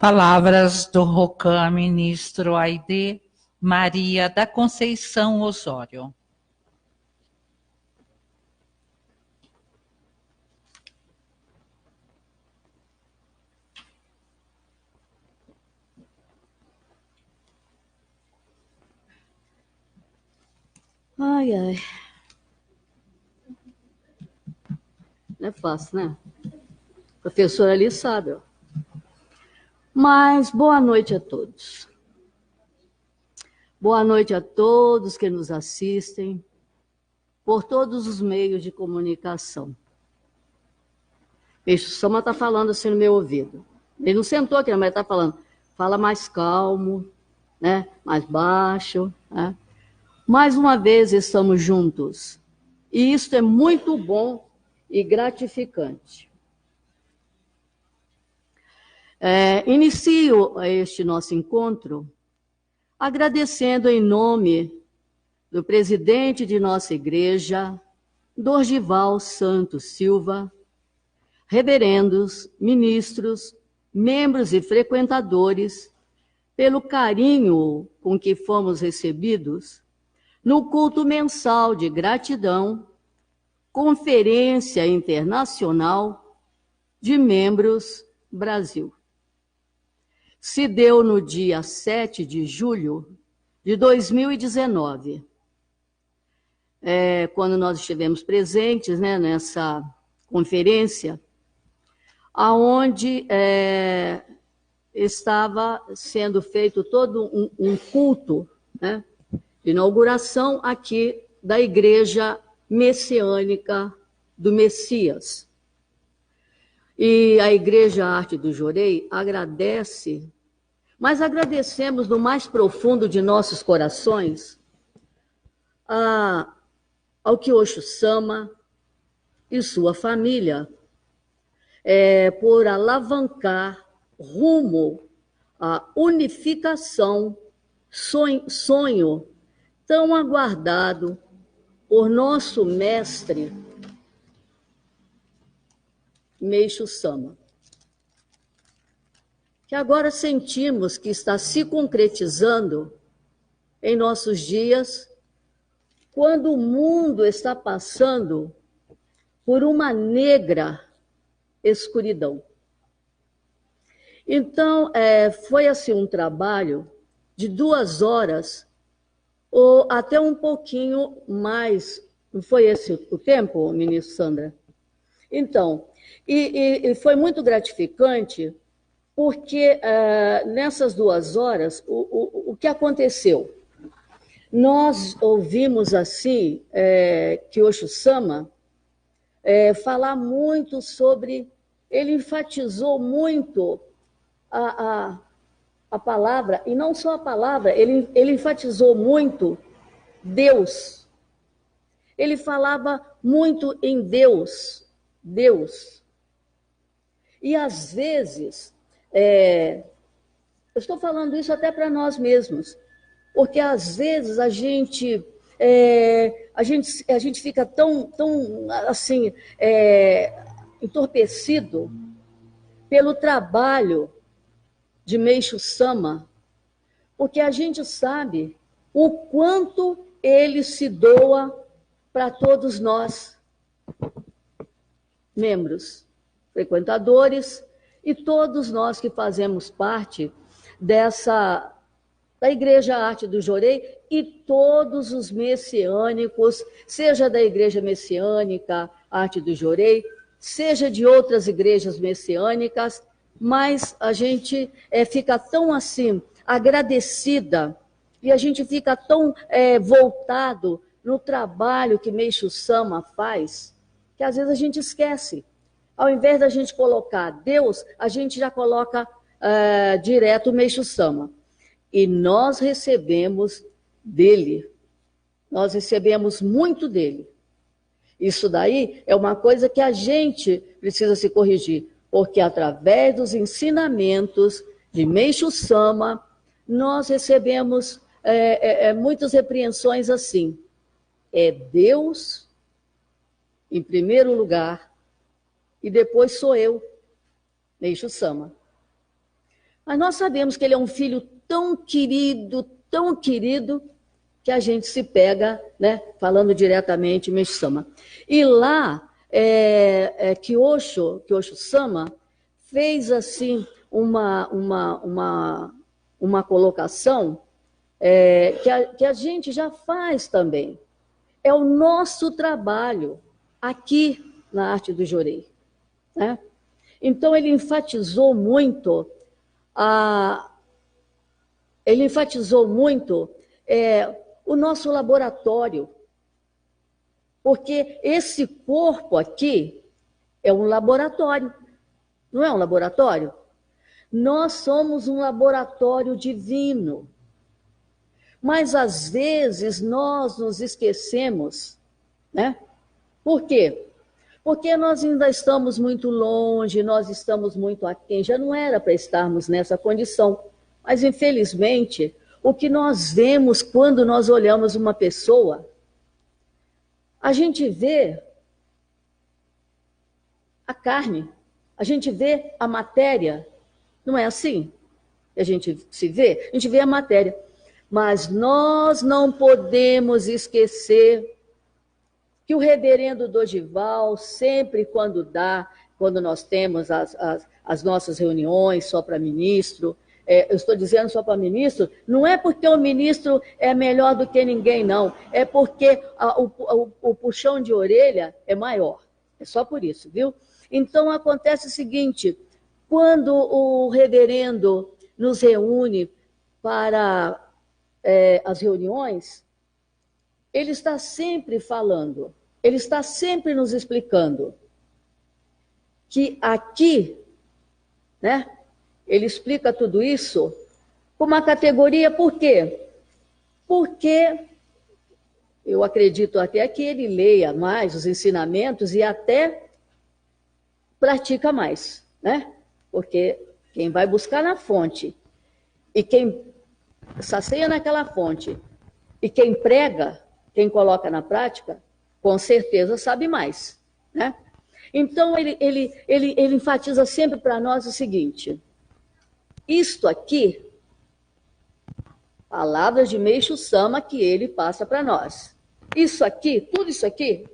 Palavras do ROCAM, ministro Aide Maria da Conceição Osório. Ai, ai. Não é fácil, né? A professora ali sabe, ó. Mas boa noite a todos. Boa noite a todos que nos assistem por todos os meios de comunicação. Peixe Sama está falando assim no meu ouvido. Ele não sentou aqui, mas está falando. Fala mais calmo, né? Mais baixo, né? Mais uma vez estamos juntos. E isso é muito bom e gratificante. Inicio este nosso encontro agradecendo em nome do presidente de nossa igreja, Dorgival Santos Silva, reverendos, ministros, membros e frequentadores, pelo carinho com que fomos recebidos no culto mensal de gratidão, Conferência Internacional de Membros Brasil. Se deu no dia 7 de julho de 2019, quando nós estivemos presentes, né, nessa conferência, onde estava sendo feito todo um culto, né, de inauguração aqui da Igreja Messiânica do Messias. E a Igreja Arte do Jorei agradece, mas agradecemos no mais profundo de nossos corações ao Kyosho Sama e sua família por alavancar rumo à unificação, sonho tão aguardado por nosso mestre Meishu Sama, que agora sentimos que está se concretizando em nossos dias, quando o mundo está passando por uma negra escuridão. Então, foi assim um trabalho de 2 horas, ou até um pouquinho mais. Não foi esse o tempo, ministro Sandra? Então, e foi muito gratificante, porque nessas 2 horas, o que aconteceu? Nós ouvimos assim, Kyosho Sama falar muito sobre, ele enfatizou muito a palavra, e não só a palavra, ele enfatizou muito Deus. Ele falava muito em Deus. E às vezes, eu estou falando isso até para nós mesmos, porque às vezes a gente fica tão assim, entorpecido pelo trabalho de Meishu Sama, porque a gente sabe o quanto ele se doa para todos nós, membros, frequentadores, e todos nós que fazemos parte da Igreja Arte do Jorei, e todos os messiânicos, seja da Igreja Messiânica Arte do Jorei, seja de outras igrejas messiânicas, mas a gente fica tão assim, agradecida, e a gente fica tão voltado no trabalho que Meishu Sama faz, que às vezes a gente esquece. Ao invés da gente colocar Deus, a gente já coloca direto Meishu Sama. E nós recebemos dele, nós recebemos muito dele. Isso daí é uma coisa que a gente precisa se corrigir, porque através dos ensinamentos de Meishu Sama, nós recebemos muitas repreensões assim. É Deus em primeiro lugar, e depois sou eu, Meishu Sama. Mas nós sabemos que ele é um filho tão querido, que a gente se pega, né, falando diretamente Meixo-sama. E lá, Kyosho-sama fez assim uma colocação que a gente já faz também. É o nosso trabalho aqui na arte do Jorei, né? Então ele enfatizou muito o nosso laboratório, porque esse corpo aqui é um laboratório, não é um laboratório? Nós somos um laboratório divino, mas às vezes nós nos esquecemos, né? Por quê? Porque nós ainda estamos muito longe, nós estamos muito aquém, já não era para estarmos nessa condição. Mas, infelizmente, o que nós vemos quando nós olhamos uma pessoa, a gente vê a carne, a gente vê a matéria, não é assim? A gente se vê, a gente vê a matéria. Mas nós não podemos esquecer que o reverendo Dorival, sempre quando nós temos as nossas reuniões só para ministro, eu estou dizendo só para ministro, não é porque o ministro é melhor do que ninguém, não. É porque o puxão de orelha é maior. É só por isso, viu? Então, acontece o seguinte, quando o reverendo nos reúne para as reuniões, ele está sempre falando, ele está sempre nos explicando que aqui, né, ele explica tudo isso com uma categoria, por quê? Porque eu acredito até que ele leia mais os ensinamentos e até pratica mais, né? Porque quem vai buscar na fonte e quem sacia naquela fonte e quem prega, quem coloca na prática, com certeza sabe mais, né? Então, ele enfatiza sempre para nós o seguinte, isto aqui, palavras de Meixo-sama que ele passa para nós. Isso aqui, tudo isso aqui,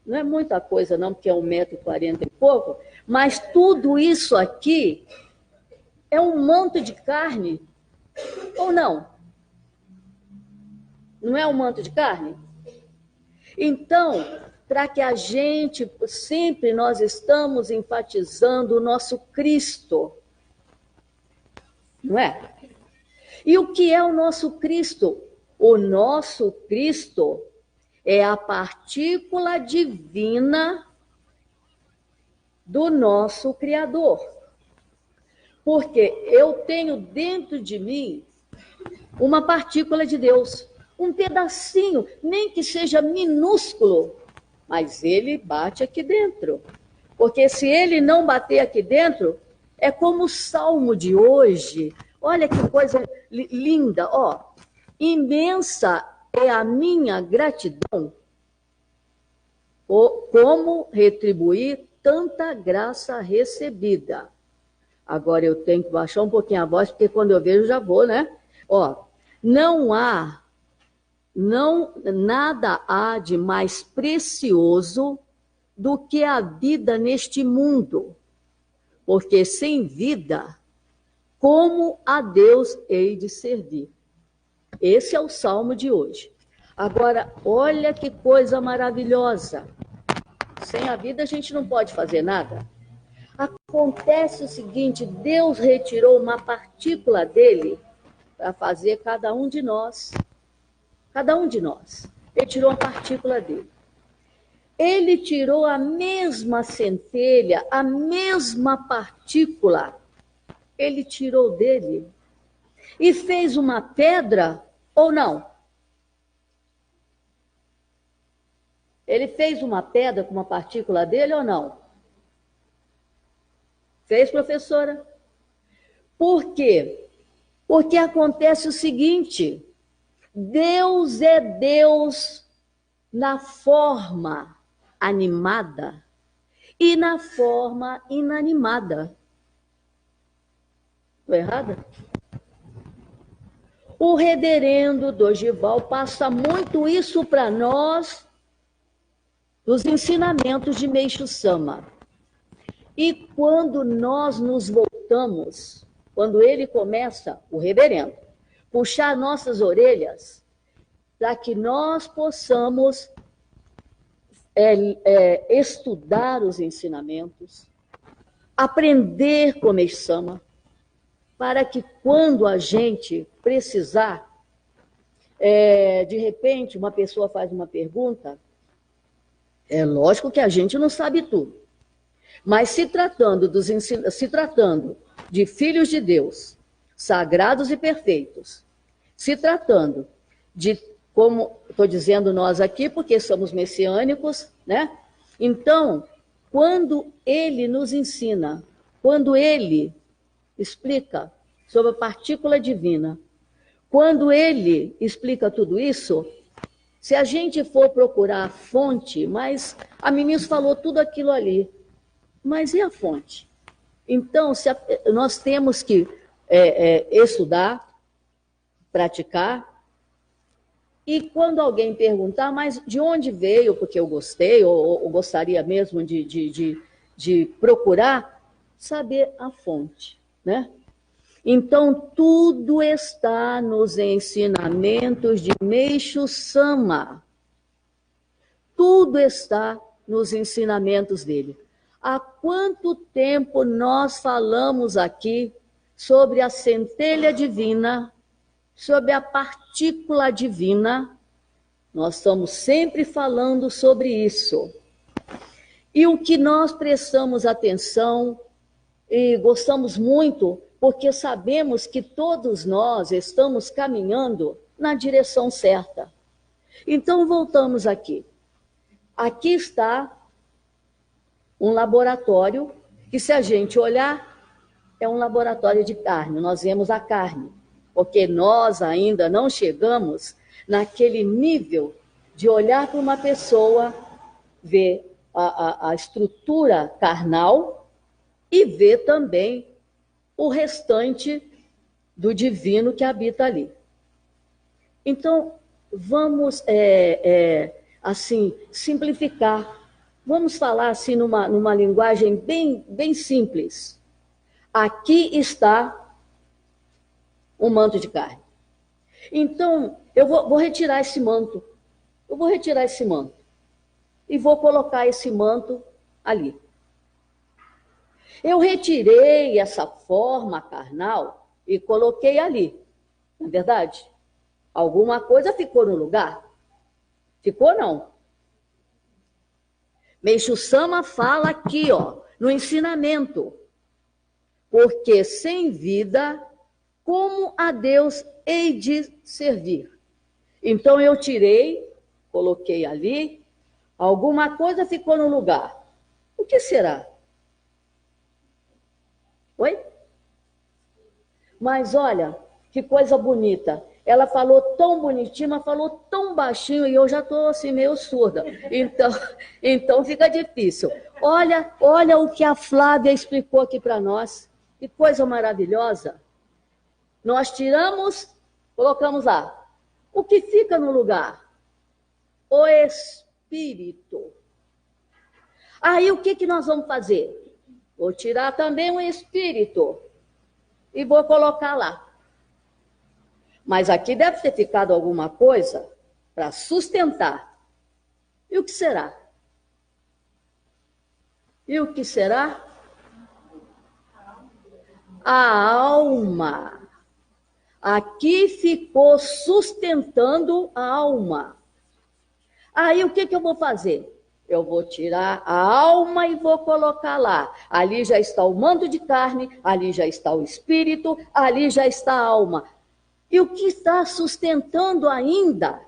não é muita coisa não, porque é 1,40 m e pouco, mas tudo isso aqui é um manto de carne, ou não? Não é um manto de carne? Então, para que a gente, sempre nós estamos enfatizando o nosso Cristo, não é? E o que é o nosso Cristo? O nosso Cristo é a partícula divina do nosso Criador. Porque eu tenho dentro de mim uma partícula de Deus, um pedacinho, nem que seja minúsculo, mas ele bate aqui dentro. Porque se ele não bater aqui dentro, é como o salmo de hoje. Olha que coisa linda, ó. Imensa é a minha gratidão. Como retribuir tanta graça recebida? Agora eu tenho que baixar um pouquinho a voz, porque quando eu vejo já vou, né? Ó, nada há de mais precioso do que a vida neste mundo, porque sem vida, como a Deus hei de servir? Esse é o salmo de hoje. Agora, olha que coisa maravilhosa. Sem a vida a gente não pode fazer nada. Acontece o seguinte, Deus retirou uma partícula dele para fazer cada um de nós. Cada um de nós. Ele tirou uma partícula dele. Ele tirou a mesma centelha, a mesma partícula. Ele tirou dele. E fez uma pedra ou não? Ele fez uma pedra com uma partícula dele ou não? Fez, professora? Por quê? Porque acontece o seguinte, Deus é Deus na forma animada e na forma inanimada. Estou errada? O reverendo Dorival passa muito isso para nós, dos ensinamentos de Meixo Sama. E quando nós nos voltamos, quando ele começa, o reverendo, puxar nossas orelhas, para que nós possamos estudar os ensinamentos, aprender com Meixo Sama, para que quando a gente precisar, de repente, uma pessoa faz uma pergunta, é lógico que a gente não sabe tudo, mas se tratando de filhos de Deus, sagrados e perfeitos, se tratando de, como estou dizendo nós aqui, porque somos messiânicos, né? Então, quando ele nos ensina, quando ele explica sobre a partícula divina, quando ele explica tudo isso, se a gente for procurar a fonte, mas a Mimis falou tudo aquilo ali, mas e a fonte? Então, nós temos que estudar, praticar, e quando alguém perguntar, mas de onde veio, porque eu gostei, ou gostaria mesmo de procurar, saber a fonte, né? Então, tudo está nos ensinamentos de Meixo Sama. Tudo está nos ensinamentos dele. Há quanto tempo nós falamos aqui sobre a centelha divina, sobre a partícula divina? Nós estamos sempre falando sobre isso. E o que nós prestamos atenção e gostamos muito, porque sabemos que todos nós estamos caminhando na direção certa. Então, voltamos aqui. Aqui está um laboratório, que se a gente olhar, é um laboratório de carne. Nós vemos a carne, porque nós ainda não chegamos naquele nível de olhar para uma pessoa, ver a estrutura carnal e ver também o restante do divino que habita ali. Então, vamos, assim, simplificar. Vamos falar, assim, numa linguagem bem simples. Aqui está um manto de carne. Então, eu vou retirar esse manto. Eu vou retirar esse manto. E vou colocar esse manto ali. Eu retirei essa forma carnal e coloquei ali. Não é verdade? Alguma coisa ficou no lugar? Ficou, não? Meixo Sama fala aqui, ó, no ensinamento. Porque sem vida, como a Deus hei de servir? Então eu tirei, coloquei ali, alguma coisa ficou no lugar. O que será? Oi? Mas olha, que coisa bonita. Ela falou tão bonitinho, mas falou tão baixinho, e eu já estou assim meio surda. Então fica difícil. Olha o que a Flávia explicou aqui para nós. Que coisa maravilhosa. Nós tiramos, colocamos lá. O que fica no lugar? O Espírito. Aí o que nós vamos fazer? Vou tirar também o Espírito e vou colocar lá. Mas aqui deve ter ficado alguma coisa para sustentar. E o que será? E o que será? A alma. Aqui ficou sustentando a alma. Aí o que eu vou fazer? Eu vou tirar a alma e vou colocar lá. Ali já está o manto de carne, ali já está o espírito, ali já está a alma. E o que está sustentando ainda?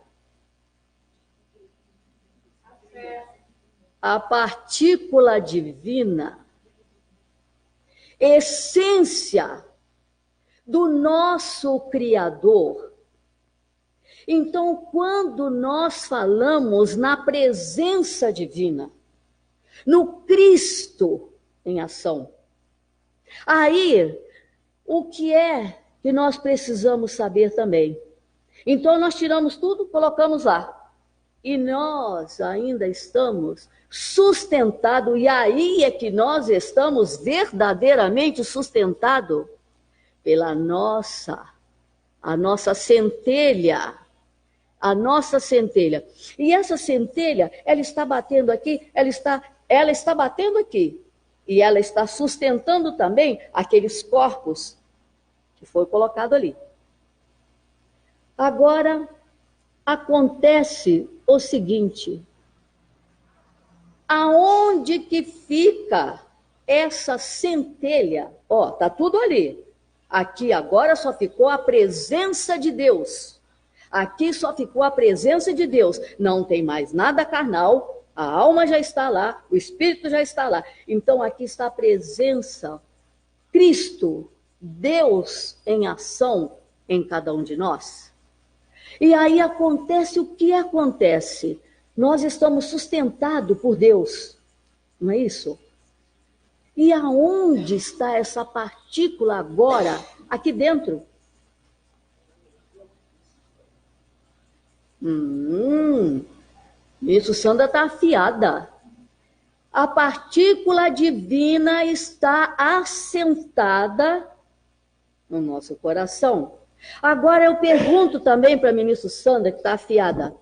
A partícula divina, essência do nosso Criador. Então, quando nós falamos na presença divina, no Cristo em ação, aí o que é que nós precisamos saber também? Então, nós tiramos tudo, colocamos lá. E nós ainda estamos sustentados, e aí é que nós estamos verdadeiramente sustentados pela a nossa centelha. A nossa centelha. E essa centelha, ela está batendo aqui, ela está batendo aqui. E ela está sustentando também aqueles corpos que foi colocado ali. Agora, acontece o seguinte: aonde que fica essa centelha? Ó, tá tudo ali. Aqui agora só ficou a presença de Deus. Aqui só ficou a presença de Deus. Não tem mais nada carnal. A alma já está lá, o espírito já está lá. Então aqui está a presença, Cristo, Deus em ação em cada um de nós. E aí acontece o que acontece? Nós estamos sustentados por Deus, não é isso? E aonde está essa partícula agora? Aqui dentro. Isso, Sandra está afiada. A partícula divina está assentada no nosso coração. Agora eu pergunto também para a ministra Sandra, que está afiada.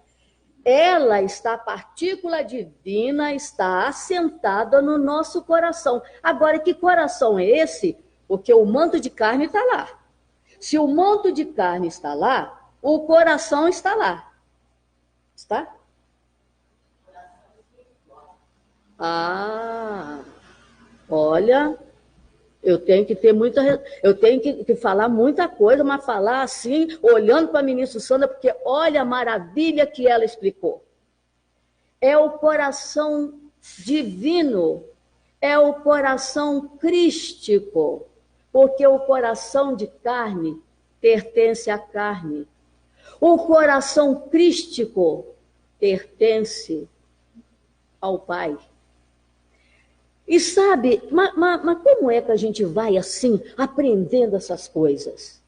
A partícula divina está assentada no nosso coração. Agora, que coração é esse? Porque o manto de carne está lá. Se o manto de carne está lá, o coração está lá. Está? Olha, eu tenho que ter eu tenho que falar muita coisa, mas falar assim, olhando para a ministra Sandra, porque olha a maravilha que ela explicou. É o coração divino, é o coração crístico, porque o coração de carne pertence à carne. O coração crístico pertence ao Pai. E sabe, mas como é que a gente vai assim, aprendendo essas coisas?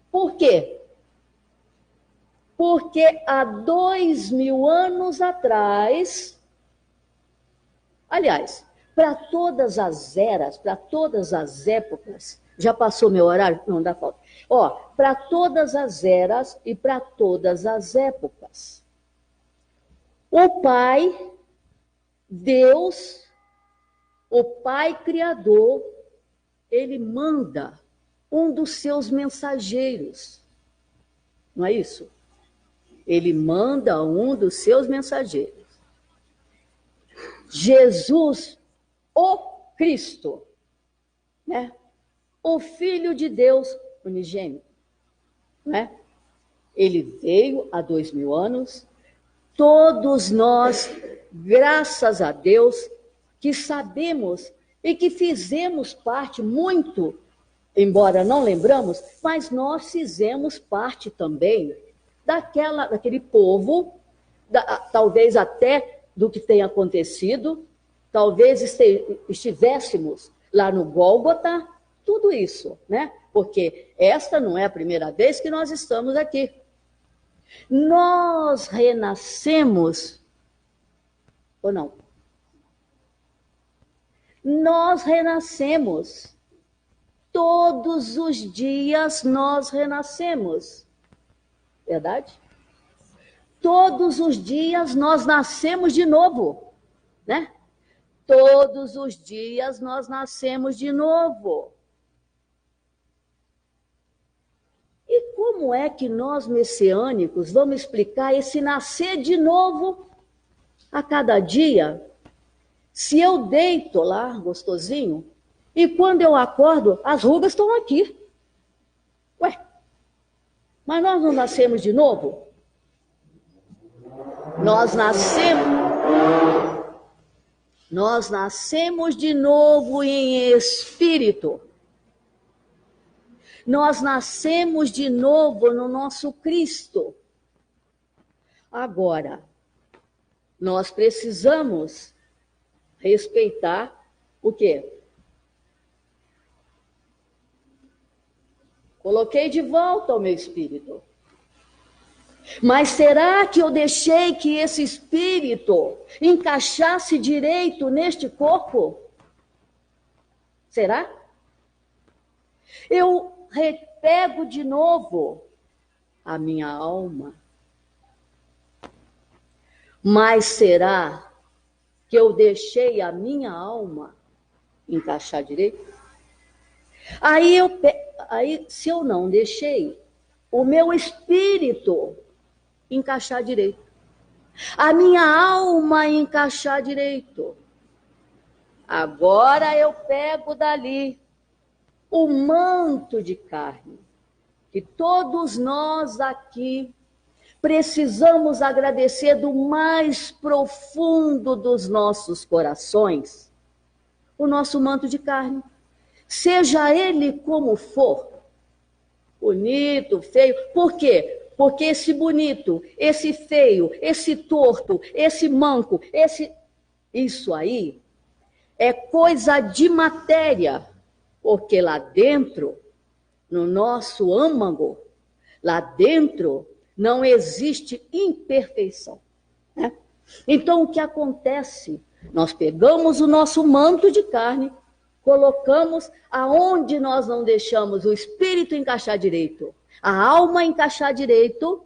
Por quê? Porque há 2000 anos atrás, aliás, para todas as eras, para todas as épocas, já passou meu horário? Não dá falta. Ó, para todas as eras e para todas as épocas, o Pai, Deus, o Pai Criador, ele manda um dos seus mensageiros. Não é isso? Ele manda um dos seus mensageiros. Jesus, o Cristo, né? O Filho de Deus unigênito, né? Ele veio há 2000 anos. Todos nós, graças a Deus, que sabemos e que fizemos parte muito, embora não lembramos, mas nós fizemos parte também daquele povo, talvez até do que tem acontecido, talvez estivéssemos lá no Gólgota, tudo isso, né? Porque esta não é a primeira vez que nós estamos aqui. Nós renascemos, ou não? Nós renascemos. Todos os dias nós renascemos. Verdade? Todos os dias nós nascemos de novo, né? Todos os dias nós nascemos de novo. E como é que nós, messiânicos, vamos explicar esse nascer de novo a cada dia? Se eu deito lá, gostosinho, e quando eu acordo, as rugas estão aqui. Ué, mas nós não nascemos de novo? Nós nascemos de novo em espírito. Nós nascemos de novo no nosso Cristo. Agora, nós precisamos respeitar o quê? Coloquei de volta o meu espírito. Mas será que eu deixei que esse espírito encaixasse direito neste corpo? Será? Eu repego de novo a minha alma. Mas será que eu deixei a minha alma encaixar direito? Aí, se eu não deixei o meu espírito encaixar direito, a minha alma encaixar direito, agora eu pego dali o manto de carne, que todos nós aqui precisamos agradecer do mais profundo dos nossos corações, o nosso manto de carne. Seja ele como for, bonito, feio. Por quê? Porque esse bonito, esse feio, esse torto, esse manco, isso aí é coisa de matéria. Porque lá dentro, no nosso âmago, lá dentro não existe imperfeição, né? Então, o que acontece? Nós pegamos o nosso manto de carne, colocamos aonde nós não deixamos o espírito encaixar direito, a alma encaixar direito.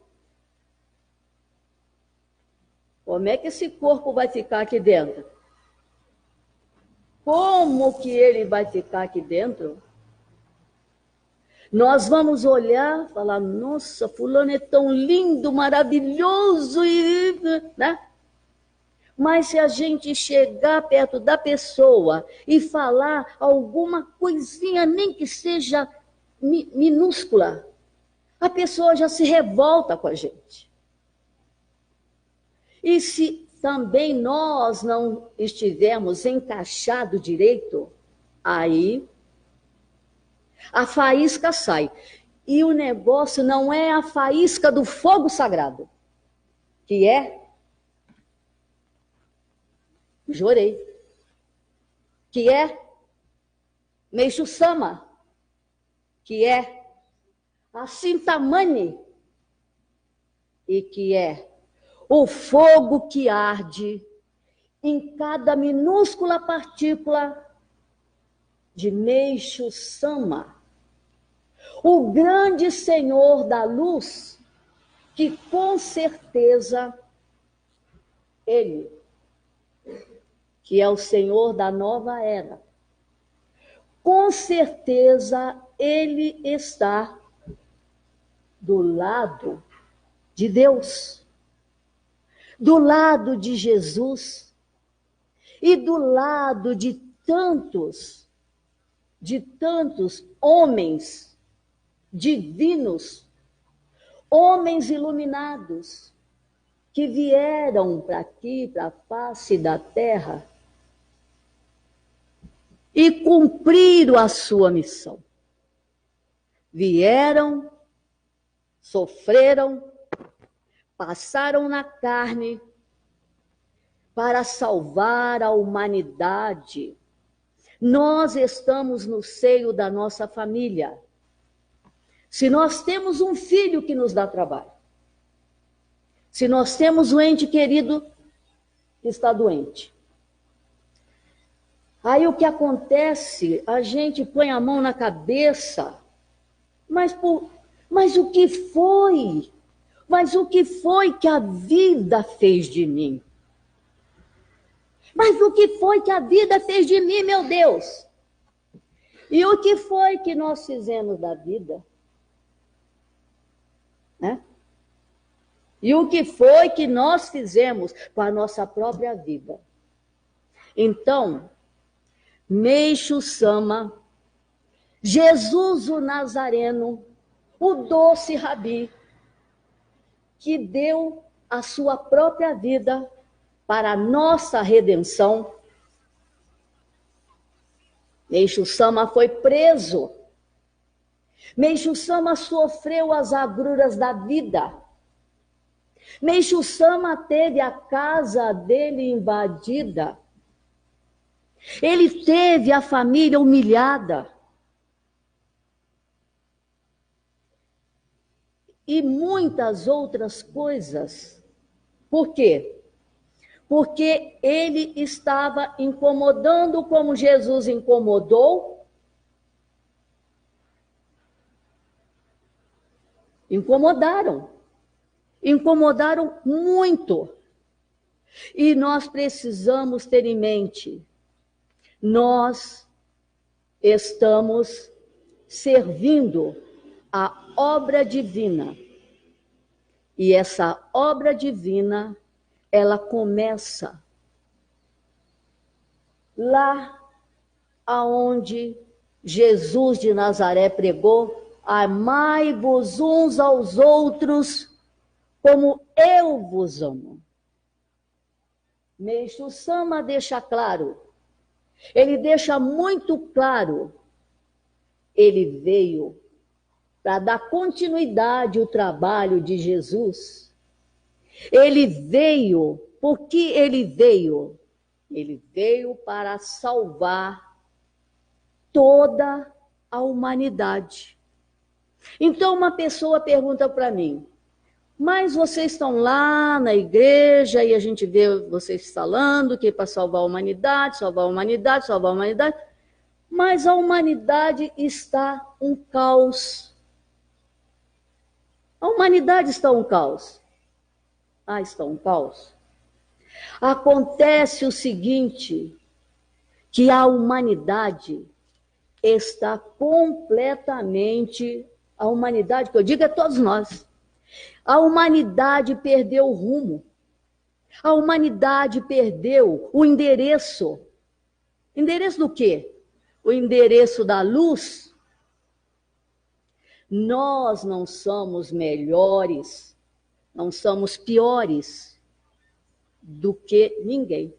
Como é que esse corpo vai ficar aqui dentro? Como que ele vai ficar aqui dentro? Nós vamos olhar, falar, nossa, fulano é tão lindo, maravilhoso, né? Mas se a gente chegar perto da pessoa e falar alguma coisinha, nem que seja minúscula, a pessoa já se revolta com a gente. E se também nós não estivermos encaixados direito, aí a faísca sai. E o negócio não é a faísca do fogo sagrado, que é Jorei, que é Meixo Sama, que é a Sintamani, e que é o fogo que arde em cada minúscula partícula de Meixo Sama, o grande Senhor da luz, que com certeza ele, que é o Senhor da nova era, com certeza ele está do lado de Deus, do lado de Jesus e do lado de tantos homens divinos, homens iluminados, que vieram para aqui, para a face da terra, e cumpriram a sua missão. Vieram, sofreram, passaram na carne para salvar a humanidade. Nós estamos no seio da nossa família. Se nós temos um filho que nos dá trabalho, se nós temos um ente querido que está doente, aí o que acontece? A gente põe a mão na cabeça, mas o que foi? Mas o que foi que a vida fez de mim? Mas o que foi que a vida fez de mim, meu Deus? E o que foi que nós fizemos da vida? Né? E o que foi que nós fizemos com a nossa própria vida? Então, Meixo Sama, Jesus o Nazareno, o doce Rabi, que deu a sua própria vida para a nossa redenção. Meixo Sama foi preso. Meixo Sama sofreu as agruras da vida. Meixo Sama teve a casa dele invadida. Ele teve a família humilhada. E muitas outras coisas. Por quê? Porque ele estava incomodando como Jesus incomodou. Incomodaram. Incomodaram muito. E nós precisamos ter em mente, nós estamos servindo a obra divina. E essa obra divina, ela começa lá aonde Jesus de Nazaré pregou: amai-vos uns aos outros como eu vos amo. Meixo Sama deixa claro, ele deixa muito claro, ele veio para dar continuidade ao trabalho de Jesus. Ele veio, por que ele veio? Ele veio para salvar toda a humanidade. Então uma pessoa pergunta para mim, mas vocês estão lá na igreja e a gente vê vocês falando que é para salvar a humanidade, salvar a humanidade, salvar a humanidade, mas a humanidade está um caos. A humanidade está um caos. Ah, está um caos. Acontece o seguinte, que a humanidade está completamente, a humanidade, que eu digo é todos nós, a humanidade perdeu o rumo, a humanidade perdeu o endereço. Endereço do quê? O endereço da luz. Nós não somos melhores, não somos piores do que ninguém.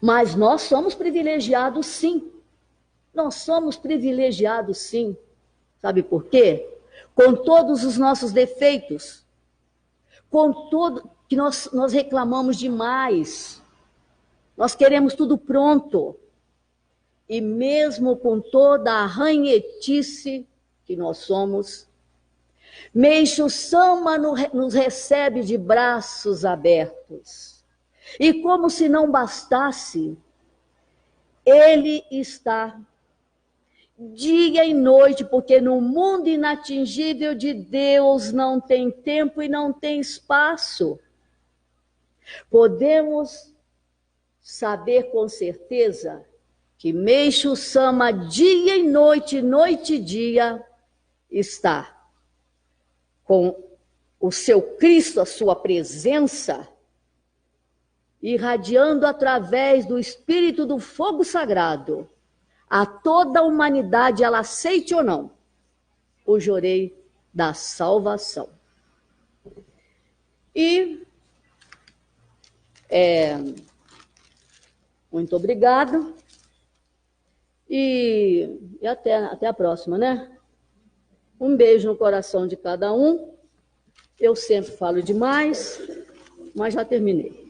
Mas nós somos privilegiados, sim. Nós somos privilegiados, sim. Sabe por quê? Com todos os nossos defeitos, com tudo que nós reclamamos demais, nós queremos tudo pronto. E mesmo com toda a ranhetice que nós somos, Meixo Sama nos recebe de braços abertos. E como se não bastasse, ele está dia e noite, porque no mundo inatingível de Deus não tem tempo e não tem espaço. Podemos saber com certeza que Meixo Sama, dia e noite, noite e dia, está com o seu Cristo, a sua presença, irradiando através do Espírito do fogo sagrado a toda a humanidade, ela aceite ou não, o jorei da salvação. E muito obrigado e até a próxima, né? Um beijo no coração de cada um. Eu sempre falo demais, mas já terminei.